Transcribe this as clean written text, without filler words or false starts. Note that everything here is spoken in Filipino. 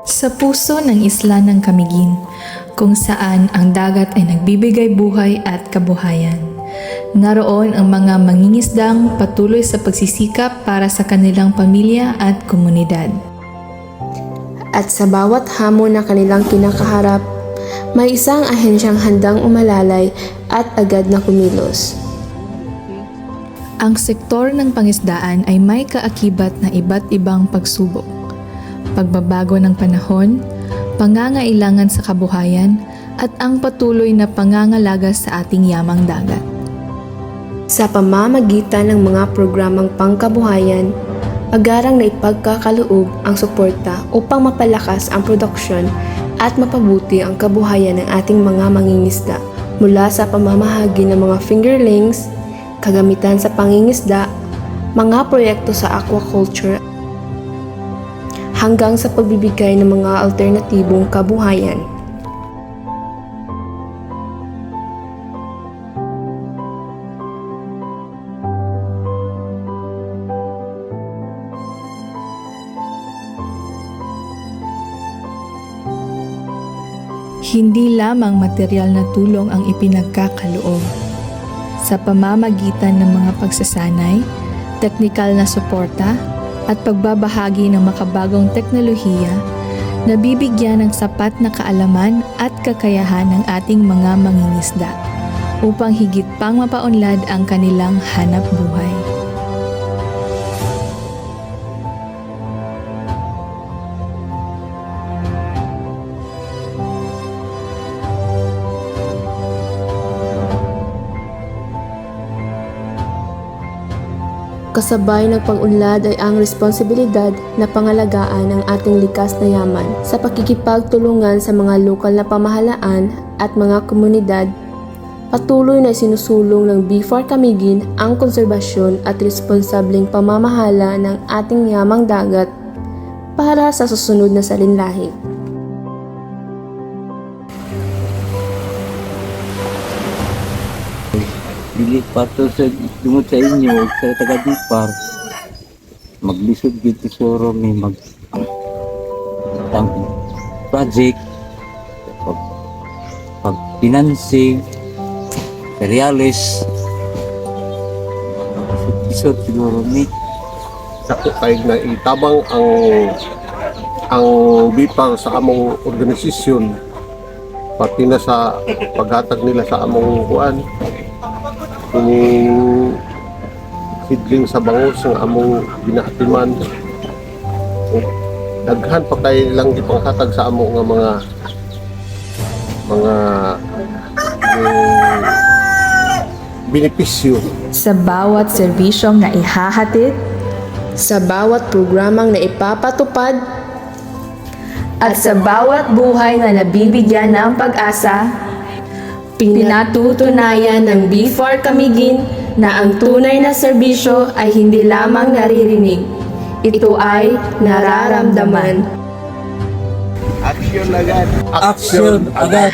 Sa puso ng isla ng Camiguin, kung saan ang dagat ay nagbibigay buhay at kabuhayan. Naroon ang mga mangingisdang patuloy sa pagsisikap para sa kanilang pamilya at komunidad. At sa bawat hamon na kanilang kinakaharap, may isang ahensyang handang umalalay at agad na kumilos. Ang sektor ng pangisdaan ay may kaakibat na iba't ibang pagsubok. Pagbabago ng panahon, pangangailangan sa kabuhayan, at ang patuloy na pangangalaga sa ating yamang dagat. Sa pamamagitan ng mga programang pangkabuhayan, agarang na ipagkakaloob ang suporta upang mapalakas ang produksyon at mapabuti ang kabuhayan ng ating mga mangingisda mula sa pamamahagi ng mga fingerlings, kagamitan sa pangingisda, mga proyekto sa aquaculture, hanggang sa pagbibigay ng mga alternatibong kabuhayan. Hindi lamang material na tulong ang ipinagkakaloob. Sa pamamagitan ng mga pagsasanay, teknikal na suporta, at pagbabahagi ng makabagong teknolohiya, nabibigyan ng sapat na kaalaman at kakayahan ng ating mga mangingisda upang higit pang mapaunlad ang kanilang hanap buhay. Kasabay ng pag-unlad ay ang responsibilidad na pangalagaan ang ating likas na yaman sa pakikipagtulungan sa mga lokal na pamahalaan at mga komunidad. Patuloy na sinusulong ng B4 Camiguin ang konserbasyon at responsableng pamamahala ng ating yamang dagat para sa susunod na salinlahi. Dili pato sa dumot sa inyo sa taga-Dipar maglisod dito suro may ang project pag financing reales isod siguro ni Sako kay na itabang ang bipar sa among organisasyon pati na sa paghatag nila sa among kuan kining sidling sa bangus ng among ginaatiman. Daghan pa kay lang gipanghatag sa amo nga mga benepisyo Sa bawat serbisyong na ihahatid, Sa bawat programang na ipapatupad at sa bawat buhay na nabibigyan ng pag-asa, pinatutunayan ng B4 Camiguin na ang tunay na serbisyo ay hindi lamang naririnig. Ito ay nararamdaman. action agad. action agad.